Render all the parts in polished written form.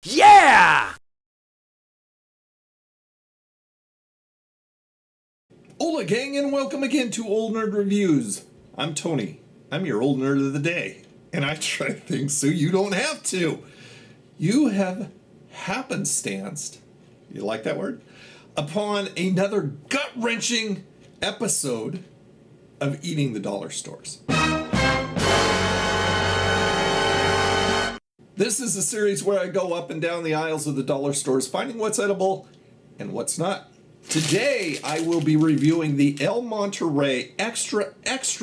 Yeah! Hola gang, and welcome again to Old Nerd Reviews. I'm Tony. I'm your old nerd of the day, and I try things so you don't have to. You have happenstanced, you like that word? Upon another gut-wrenching episode of Eating the Dollar Stores. This is a series where I go up and down the aisles of the dollar stores finding what's edible and what's not. Today I will be reviewing the El Monterey extra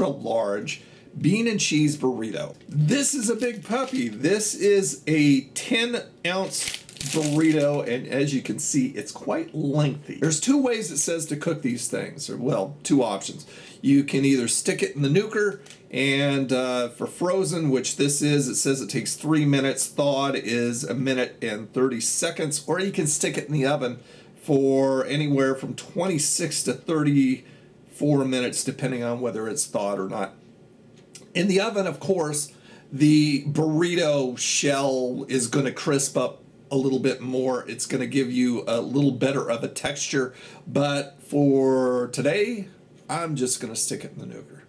large bean and cheese burrito. This is a big puppy. This is a 10-ounce burrito, and as you can see, it's quite lengthy. There's two ways it says to cook these things, or well, two options. You can either stick it in the nuker, and for frozen, which this is, it says it takes 3 minutes. Thawed is 1 minute and 30 seconds, or you can stick it in the oven for anywhere from 26 to 34 minutes, depending on whether it's thawed or not. In the oven, of course, the burrito shell is going to crisp up a little bit more. It's going to give you a little better of a texture. But for today, I'm just going to stick it in the nuker.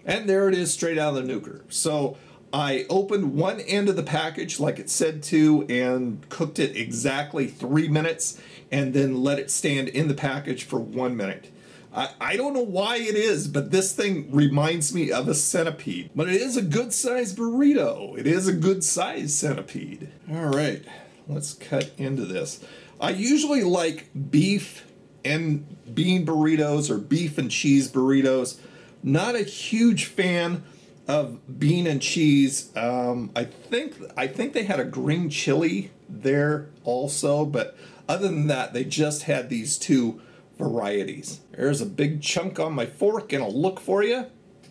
And there it is, straight out of the nuker. So I opened one end of the package like it said to and cooked it exactly 3 minutes and then let it stand in the package for 1 minute. I don't know why it is, but this thing reminds me of a centipede. But it is a good-sized burrito. It is a good-sized centipede. All right, let's cut into this. I usually like beef and bean burritos or beef and cheese burritos. Not a huge fan of bean and cheese. I think they had a green chili there also, but other than that, they just had these two varieties. There's a big chunk on my fork and I'll look for you.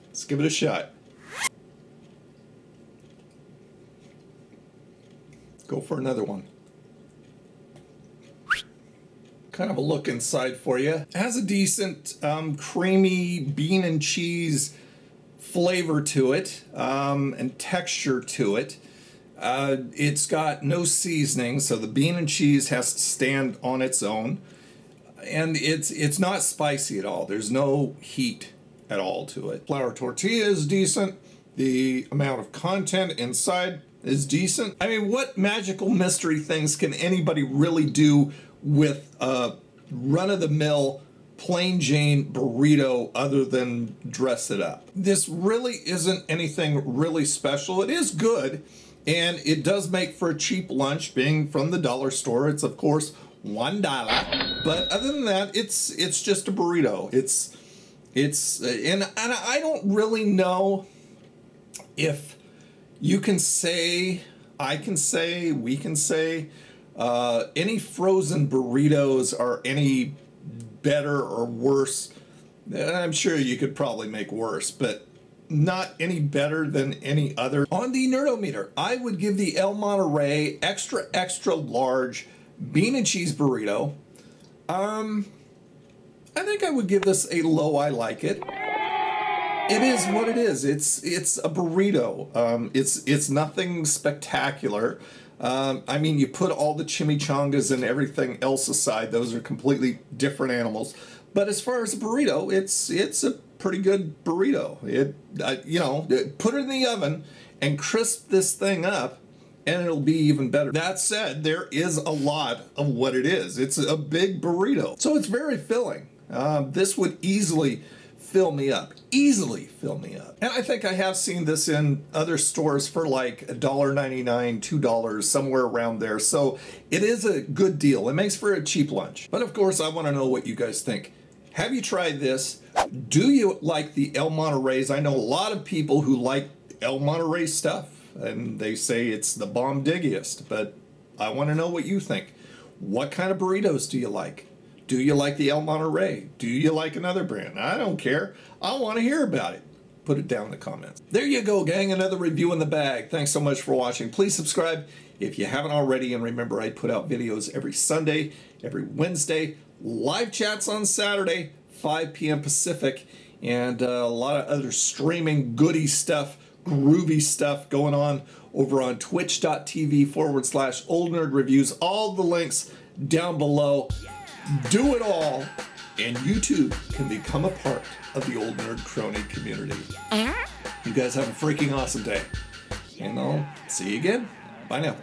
Let's give it a shot. Go for another one. Kind of a look inside for you. It has a decent creamy bean and cheese flavor to it and texture to it. It's got no seasoning, so the bean and cheese has to stand on its own. And it's not spicy at all. There's no heat at all to it. Flour tortilla is decent. The amount of content inside is decent. I mean, what magical mystery things can anybody really do with a run-of-the-mill plain Jane burrito other than dress it up? This really isn't anything really special. It is good, and it does make for a cheap lunch. Being from the dollar store, it's of course $1. But other than that, it's just a burrito. And I don't really know if you can say, I can say, we can say any frozen burritos are any better or worse. I'm sure you could probably make worse, but not any better than any other. On the Nerdometer, I would give the El Monterey extra large bean and cheese burrito. I think I would give this a low I like it. It is what it is. It's a burrito. It's nothing spectacular. I mean, you put all the chimichangas and everything else aside, those are completely different animals. But as far as a burrito, it's a pretty good burrito. Put it in the oven and crisp this thing up, and it'll be even better. That said, there is a lot of what it is. It's a big burrito, so it's very filling. This would easily fill me up. Easily fill me up. And I think I have seen this in other stores for like $1.99, $2, somewhere around there. So it is a good deal. It makes for a cheap lunch. But of course, I want to know what you guys think. Have you tried this? Do you like the El Monterey's? I know a lot of people who like El Monterey stuff, and they say it's the bomb-diggiest, but I want to know what you think. What kind of burritos do you like? Do you like the El Monterey? Do you like another brand? I don't care. I want to hear about it. Put it down in the comments. There you go, gang. Another review in the bag. Thanks so much for watching. Please subscribe if you haven't already. And remember, I put out videos every Sunday, every Wednesday, live chats on Saturday, 5 p.m. Pacific, and a lot of other streaming goody stuff groovy stuff going on over on twitch.tv/Old Nerd Reviews. All the links down below. Do it all, and you too can become a part of the Old Nerd Crony community. You guys have a freaking awesome day, and I'll see you again. Bye now.